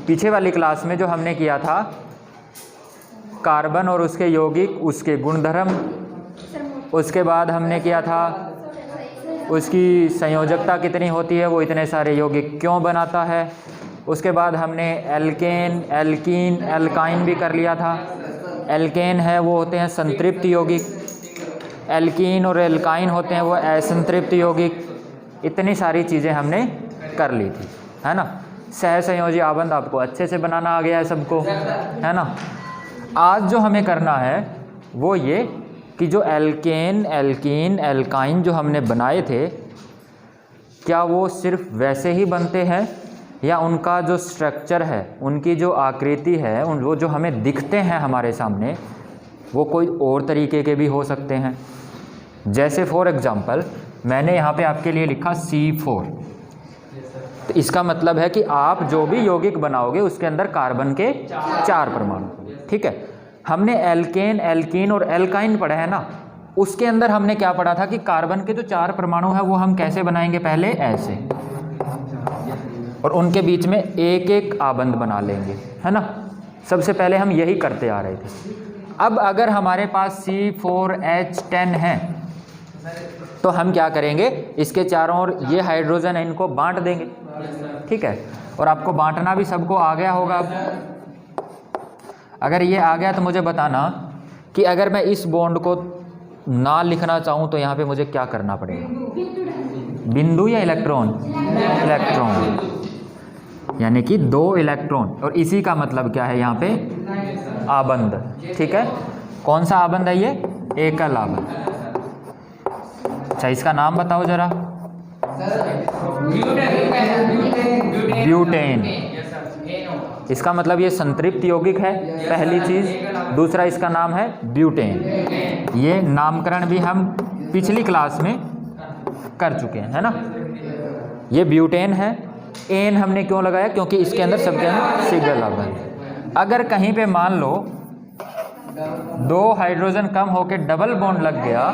पीछे वाली क्लास में जो हमने किया था कार्बन और उसके यौगिक, उसके गुणधर्म, उसके बाद हमने किया था उसकी संयोजकता कितनी होती है, वो इतने सारे यौगिक क्यों बनाता है। उसके बाद हमने एल्केन, एल्कीन, एल्काइन भी कर लिया था। एल्केन है वो होते हैं संतृप्त यौगिक, एल्कीन और एल्काइन होते हैं वो असंतृप्त यौगिक। इतनी सारी चीज़ें हमने कर ली थी, है ना। सहसंयोजी आबंध आपको अच्छे से बनाना आ गया है सबको, है ना। आज जो हमें करना है वो ये कि जो एल्केन, एल्कीन, एल्काइन जो हमने बनाए थे, क्या वो सिर्फ वैसे ही बनते हैं या उनका जो स्ट्रक्चर है, उनकी जो आकृति है, वो जो हमें दिखते हैं हमारे सामने, वो कोई और तरीके के भी हो सकते हैं। जैसे फॉर एग्जांपल मैंने यहाँ पे आपके लिए लिखा C4, तो इसका मतलब है कि आप जो भी यौगिक बनाओगे उसके अंदर कार्बन के 4 परमाणु, ठीक है। हमने एल्केन, एल्कीन और एल्काइन पढ़ा है ना, उसके अंदर हमने क्या पढ़ा था कि कार्बन के जो 4 परमाणु है वो हम कैसे बनाएंगे, पहले ऐसे, और उनके बीच में एक एक आबंध बना लेंगे, है ना। सबसे पहले हम यही करते आ रहे थे। अब अगर हमारे पास C4H10 है तो हम क्या करेंगे, इसके चारों ओर ये हाइड्रोजन है, इनको बांट देंगे, ठीक है। और आपको बांटना भी सबको आ गया होगा। अब अगर ये आ गया तो मुझे बताना कि अगर मैं इस बॉन्ड को ना लिखना चाहूँ तो यहाँ पे मुझे क्या करना पड़ेगा, बिंदु या इलेक्ट्रॉन, इलेक्ट्रॉन, यानी कि 2 इलेक्ट्रॉन। और इसी का मतलब क्या है यहाँ पे, आबंध, ठीक है। कौन सा आबंध है ये, एकल आबंध। अच्छा, इसका नाम बताओ जरा, ब्यूटेन। इसका मतलब ये संतृप्त यौगिक है, पहली चीज़। दूसरा इसका नाम है ब्यूटेन। ये नामकरण भी हम पिछली क्लास में कर चुके हैं, है ना। ये ब्यूटेन है। एन हमने क्यों लगाया, क्योंकि इसके अंदर सबके अंदर सिंगल आबंध। अगर कहीं पे मान लो 2 हाइड्रोजन कम होकर डबल बॉन्ड लग गया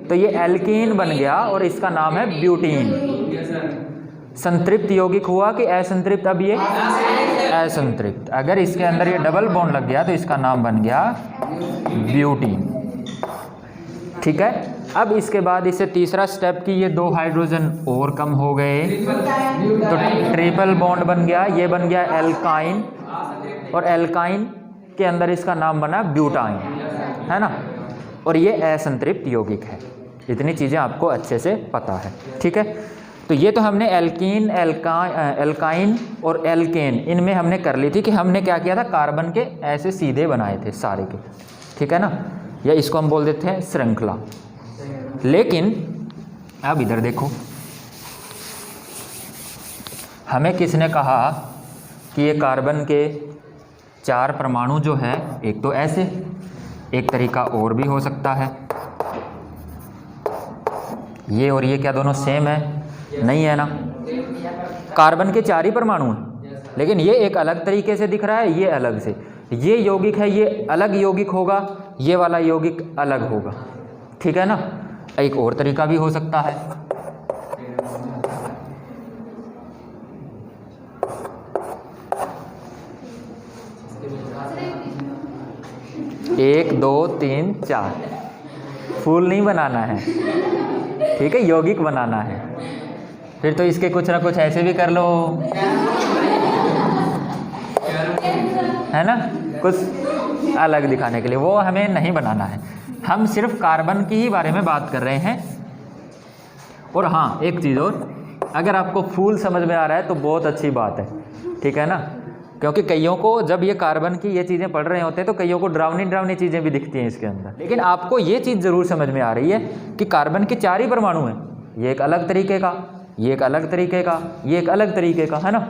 तो ये एल्कीन बन गया और इसका नाम है ब्यूटीन। संतृप्त यौगिक हुआ कि असंतृप्त, अब ये असंतृप्त। अगर इसके अंदर ये डबल बॉन्ड लग गया तो इसका नाम बन गया ब्यूटीन, ठीक है। अब इसके बाद इसे तीसरा स्टेप कि ये 2 हाइड्रोजन और कम हो गए तो ट्रिपल बॉन्ड बन गया, ये बन गया एल्काइन, और एल्काइन के अंदर इसका नाम बना ब्यूटाइन, है ना। और ये असंतृप्त यौगिक है। इतनी चीज़ें आपको अच्छे से पता है, ठीक है। तो ये तो हमने एल्कीन, एल्काइन और एल्केन, इनमें हमने कर ली थी कि हमने क्या किया था, कार्बन के ऐसे सीधे बनाए थे सारे के, ठीक है ना। या इसको हम बोल देते हैं श्रृंखला। लेकिन अब इधर देखो, हमें किसने कहा कि ये कार्बन के 4 परमाणु जो है, एक तो ऐसे, एक तरीका और भी हो सकता है, ये और ये क्या दोनों सेम है, नहीं है ना। कार्बन के 4 ही परमाणु हैं, लेकिन ये एक अलग तरीके से दिख रहा है, ये अलग से। ये यौगिक है, ये अलग यौगिक होगा, ये वाला यौगिक अलग होगा, ठीक है ना। एक और तरीका भी हो सकता है, एक, 2, 3, 4 फूल नहीं बनाना है, ठीक है, यौगिक बनाना है। फिर तो इसके कुछ ना कुछ ऐसे भी कर लो, है ना, कुछ अलग दिखाने के लिए। वो हमें नहीं बनाना है, हम सिर्फ कार्बन की ही बारे में बात कर रहे हैं। और हाँ, एक चीज़ और, अगर आपको फूल समझ में आ रहा है तो बहुत अच्छी बात है, ठीक है ना। क्योंकि कईयों को जब ये कार्बन की ये चीज़ें पढ़ रहे होते हैं तो कईयों को डरावनी डरावनी चीज़ें भी दिखती हैं इसके अंदर। लेकिन आपको ये चीज़ ज़रूर समझ में आ रही है कि कार्बन के 4 ही परमाणु हैं, ये एक अलग तरीके का, ये एक अलग तरीके का, ये एक अलग तरीके का, है ना।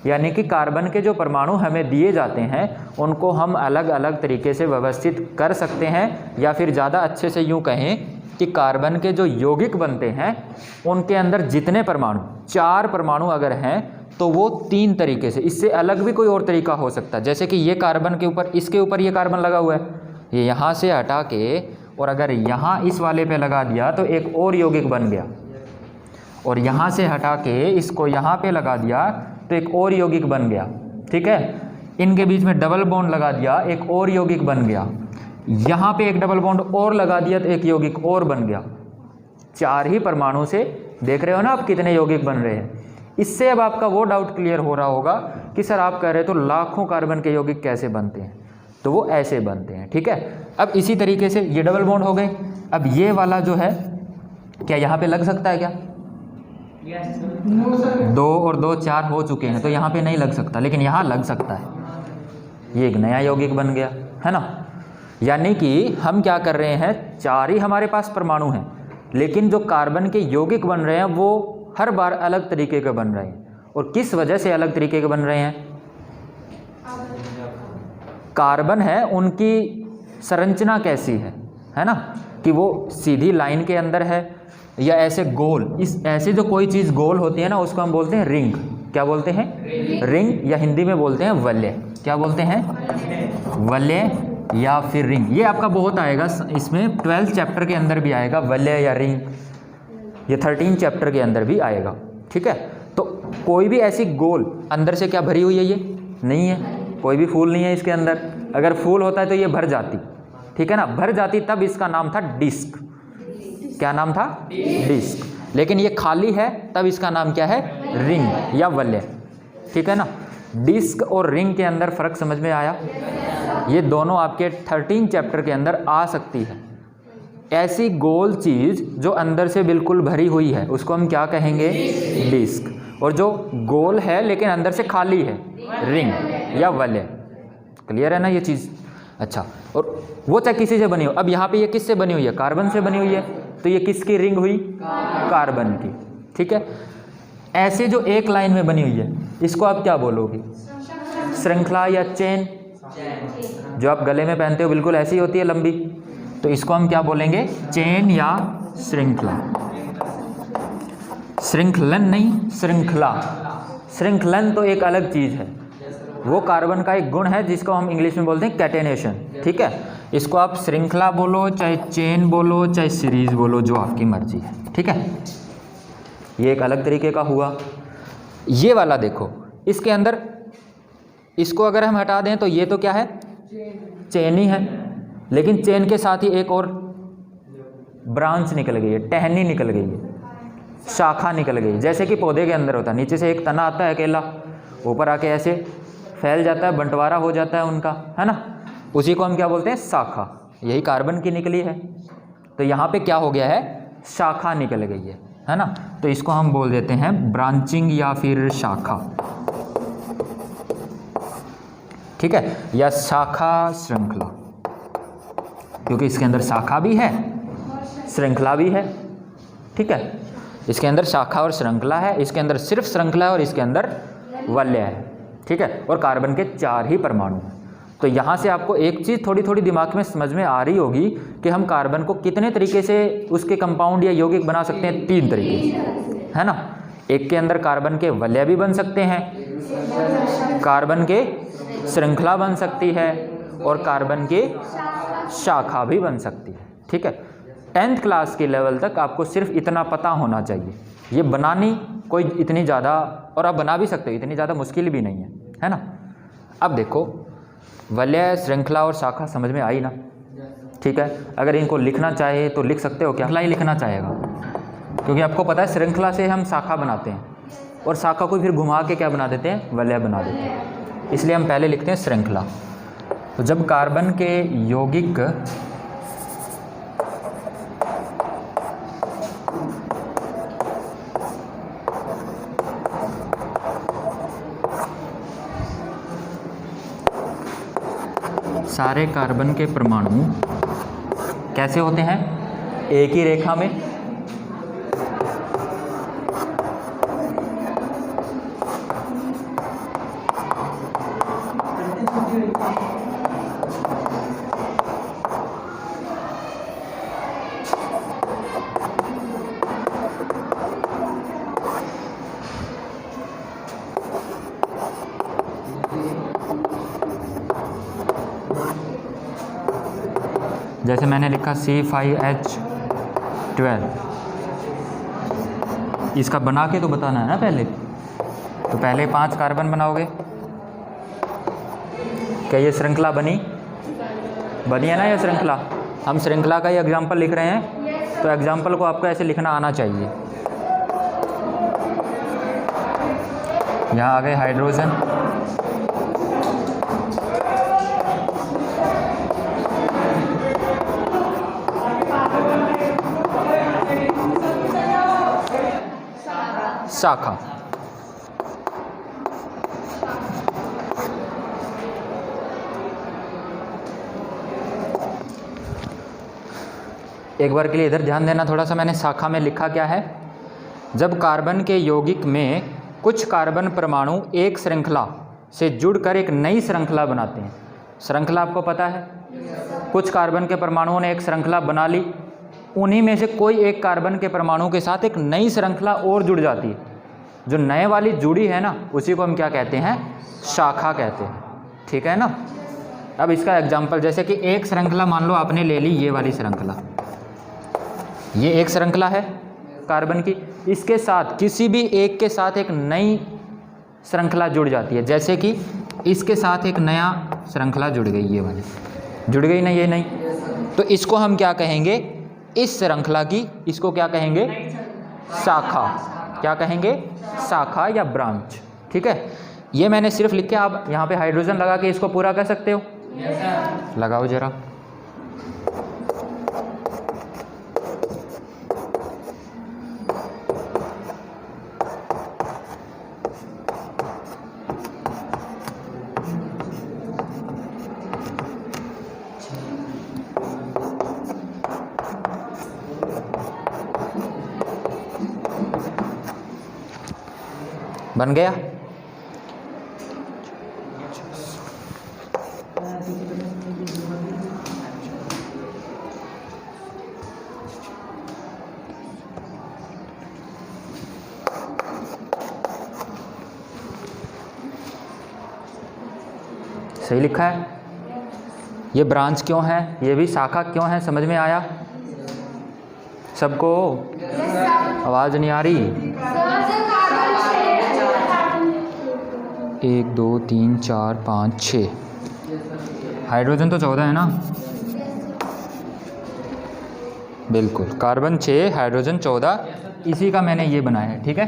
यानी कि कार्बन के जो परमाणु हमें दिए जाते हैं उनको हम अलग अलग तरीके से व्यवस्थित कर सकते हैं, या फिर ज़्यादा अच्छे से यूँ कहें कि कार्बन के जो यौगिक बनते हैं उनके अंदर जितने परमाणु, 4 परमाणु अगर हैं तो वो 3 तरीके से, इससे अलग भी कोई और तरीका हो सकता है। जैसे कि ये कार्बन के ऊपर, इसके ऊपर ये कार्बन लगा हुआ है, ये यहाँ से हटा के और अगर यहाँ इस वाले पे लगा दिया तो एक और यौगिक बन गया, और यहाँ से हटा के इसको यहाँ पे लगा दिया तो एक और यौगिक बन गया, ठीक है, इनके बीच में डबल बॉन्ड लगा दिया, एक और यौगिक बन गया। यहाँ पे एक डबल बॉन्ड और लगा दिया तो एक यौगिक और बन गया। 4 ही परमाणु से देख रहे हो ना आप कितने यौगिक बन रहे हैं। इससे अब आपका वो डाउट क्लियर हो रहा होगा कि सर आप कह रहे तो लाखों कार्बन के यौगिक कैसे बनते हैं, तो वो ऐसे बनते हैं। ठीक है, अब इसी तरीके से ये डबल बॉन्ड हो गए। अब ये वाला जो है क्या यहाँ पे लग सकता है क्या? 2 और 2 4 हो चुके हैं, तो यहाँ पे नहीं लग सकता, लेकिन यहाँ लग सकता है। ये एक नया यौगिक बन गया है ना। यानी कि हम क्या कर रहे हैं, 4 ही हमारे पास परमाणु हैं, लेकिन जो कार्बन के यौगिक बन रहे हैं वो हर बार अलग तरीके के बन रहे हैं। और किस वजह से अलग तरीके के बन रहे हैं? कार्बन है, उनकी संरचना कैसी है ना, कि वो सीधी लाइन के अंदर है या ऐसे गोल। इस ऐसे जो कोई चीज़ गोल होती है ना, उसको हम बोलते हैं रिंग। क्या बोलते हैं? रिंग, या हिंदी में बोलते हैं वलय। क्या बोलते हैं? वलय या फिर रिंग। ये आपका बहुत आएगा इसमें, 12th चैप्टर के अंदर भी आएगा वलय या रिंग। ये 13 चैप्टर के अंदर भी आएगा। ठीक है, तो कोई भी ऐसी गोल अंदर से क्या भरी हुई है? ये नहीं है, कोई भी फूल नहीं है इसके अंदर। अगर फूल होता है तो ये भर जाती, ठीक है ना, भर जाती, तब इसका नाम था डिस्क। क्या नाम था? डिस्क। लेकिन ये खाली है, तब इसका नाम क्या है? रिंग या वलय। ठीक है ना। डिस्क और रिंग के अंदर फ़र्क समझ में आया? ये दोनों आपके 13 चैप्टर के अंदर आ सकती है। ऐसी गोल चीज़ जो अंदर से बिल्कुल भरी हुई है उसको हम क्या कहेंगे? डिस्क। और जो गोल है लेकिन अंदर से खाली है, रिंग या वलय। क्लियर है ना ये चीज़? अच्छा, और वो चाहे किसी से बनी हो। अब यहाँ पे ये किससे बनी हुई है? कार्बन से बनी हुई है, तो ये किसकी रिंग हुई? कार्बन की। ठीक है, ऐसे जो एक लाइन में बनी हुई है इसको आप क्या बोलोगे? श्रृंखला या चेन। जो आप गले में पहनते हो बिल्कुल ऐसी होती है लंबी, तो इसको हम क्या बोलेंगे? चेन या श्रृंखला। श्रृंखलन नहीं, श्रृंखला। श्रृंखलन तो एक अलग चीज़ है, वो कार्बन का एक गुण है जिसको हम इंग्लिश में बोलते हैं कैटेनेशन। ठीक है, इसको आप श्रृंखला बोलो, चाहे चेन बोलो, चाहे सीरीज बोलो, जो आपकी मर्जी है। ठीक है, ये एक अलग तरीके का हुआ। ये वाला देखो, इसके अंदर इसको अगर हम हटा दें तो ये तो क्या है? चेन ही है, लेकिन चेन के साथ ही एक और ब्रांच निकल गई है, टहनी निकल गई है, शाखा निकल गई। जैसे कि पौधे के अंदर होता है, नीचे से एक तना आता है अकेला, ऊपर आके ऐसे फैल जाता है, बंटवारा हो जाता है उनका, है ना। उसी को हम क्या बोलते हैं? शाखा। यही कार्बन की निकली है, तो यहाँ पे क्या हो गया है? शाखा निकल गई है ना। तो इसको हम बोल देते हैं ब्रांचिंग या फिर शाखा। ठीक है, या शाखा श्रृंखला, क्योंकि इसके अंदर शाखा भी है, श्रृंखला भी है। ठीक है, इसके अंदर शाखा और श्रृंखला है, इसके अंदर सिर्फ श्रृंखला है और इसके अंदर वलय है। ठीक है, और कार्बन के 4 ही परमाणु हैं। तो यहाँ से आपको एक चीज़ थोड़ी थोड़ी दिमाग में समझ में आ रही होगी कि हम कार्बन को कितने तरीके से उसके कंपाउंड या यौगिक बना सकते हैं। 3 तरीके से, है ना। एक के अंदर कार्बन के वलय भी बन सकते हैं, कार्बन के श्रृंखला बन सकती है, और कार्बन के शाखा भी बन सकती है। ठीक है, 10th क्लास के लेवल तक आपको सिर्फ इतना पता होना चाहिए। ये बनानी कोई इतनी ज़्यादा, और आप बना भी सकते हो, इतनी ज़्यादा मुश्किल भी नहीं है ना। अब देखो, वलय, श्रृंखला और शाखा समझ में आई ना। ठीक है, अगर इनको लिखना चाहे तो लिख सकते हो। क्या ही लिखना चाहेगा, क्योंकि आपको पता है श्रृंखला से हम शाखा बनाते हैं, और शाखा को फिर घुमा के क्या बना देते हैं? वलय बना देते हैं। इसलिए हम पहले लिखते हैं श्रृंखला। तो जब कार्बन के यौगिक सारे कार्बन के परमाणु कैसे होते हैं? एक ही रेखा में, जैसे मैंने लिखा C5H12, इसका बना के तो बताना है ना पहले। तो पहले 5 कार्बन बनाओगे, क्या ये श्रृंखला बनी है ना ये श्रृंखला? हम श्रृंखला का ही एग्जाम्पल लिख रहे हैं, तो एग्जाम्पल को आपको ऐसे लिखना आना चाहिए। यहाँ आ गए हाइड्रोजन, शाखा। एक बार के लिए इधर ध्यान देना थोड़ा सा, मैंने शाखा में लिखा क्या है? जब कार्बन के यौगिक में कुछ कार्बन परमाणु एक श्रृंखला से जुड़कर एक नई श्रृंखला बनाते हैं। श्रृंखला आपको पता है, कुछ कार्बन के परमाणुओं ने एक श्रृंखला बना ली, उन्हीं में से कोई एक कार्बन के परमाणु के साथ एक नई श्रृंखला और जुड़ जाती है। जो नए वाली जुड़ी है ना, उसी को हम क्या कहते हैं? शाखा कहते हैं। ठीक है ना? अब इसका एग्जाम्पल, जैसे कि एक श्रृंखला मान लो आपने ले ली, ये वाली श्रृंखला, ये एक श्रृंखला है कार्बन की, इसके साथ किसी भी एक के साथ एक नई श्रृंखला जुड़ जाती है। जैसे कि इसके साथ एक नया श्रृंखला जुड़ गई, ये वाली जुड़ गई ना, ये नहीं, तो इसको हम क्या कहेंगे? इस श्रृंखला की, इसको क्या कहेंगे? शाखा। क्या कहेंगे? शाखा या ब्रांच। ठीक है, ये मैंने सिर्फ लिख के, आप यहाँ पे हाइड्रोजन लगा के इसको पूरा कर सकते हो। लगाओ जरा। बन गया? सही लिखा है। ये ब्रांच क्यों है, ये भी शाखा क्यों है, समझ में आया सबको? आवाज़ नहीं आ रही? 1 2 3 4 5 6, हाइड्रोजन तो 14 है ना? बिल्कुल, कार्बन 6, हाइड्रोजन 14, इसी का मैंने ये बनाया है। ठीक है,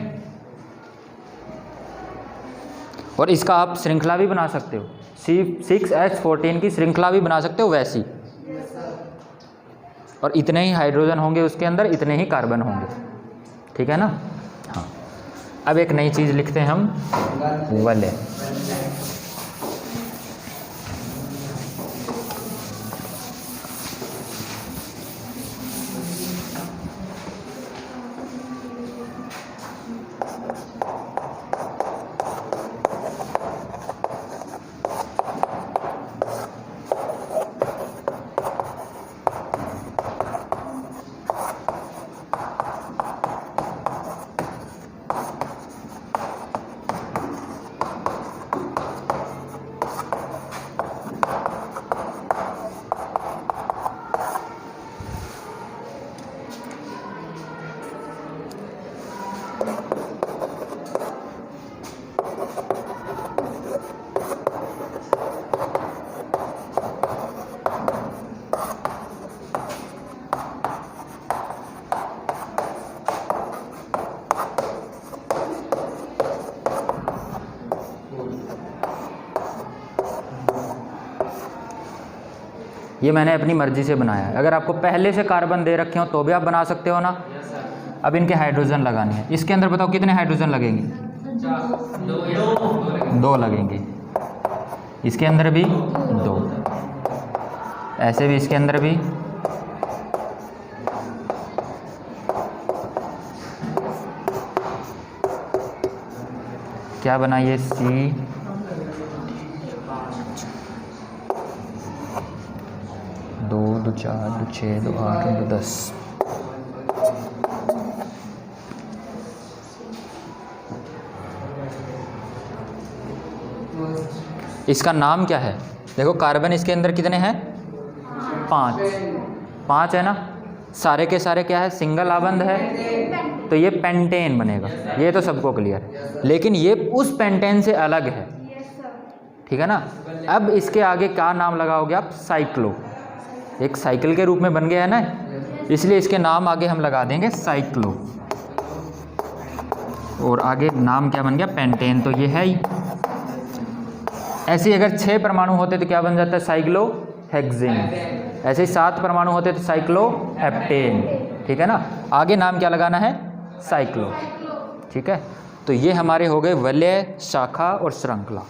और इसका आप श्रृंखला भी बना सकते हो, C6H14 की श्रृंखला भी बना सकते हो वैसी, और इतने ही हाइड्रोजन होंगे उसके अंदर, इतने ही कार्बन होंगे। ठीक है ना? हाँ, अब एक नई चीज़ लिखते हैं हम, वलय। ये मैंने अपनी मर्जी से बनाया है। अगर आपको पहले से कार्बन दे रखे हो तो भी आप बना सकते हो ना। अब इनके हाइड्रोजन लगाने हैं। इसके अंदर बताओ कितने हाइड्रोजन लगेंगे? 2 लगेंगे। इसके अंदर भी 2, ऐसे भी इसके अंदर भी। क्या बना ये? C 2 2 4 2 6 2 8 2 10। इसका नाम क्या है? देखो कार्बन इसके अंदर कितने हैं? 5 है ना। सारे के सारे क्या है? सिंगल आबंध है, तो ये पेंटेन बनेगा। ये तो सबको क्लियर है, लेकिन ये उस पेंटेन से अलग है। ठीक है ना। अब इसके आगे क्या नाम लगाओगे आप? साइक्लो। एक साइकिल के रूप में बन गया है ना, इसलिए इसके नाम आगे हम लगा देंगे साइक्लो। और आगे नाम क्या बन गया? पेंटेन। तो ये है ही। ऐसे ही अगर 6 परमाणु होते तो क्या बन जाता है? साइक्लोहेक्सेन। ऐसे ही 7 परमाणु होते तो साइक्लोहेप्टेन। ठीक है ना। आगे नाम क्या लगाना है? साइक्लो। ठीक है। तो ये हमारे हो गए वलय, शाखा और श्रृंखला।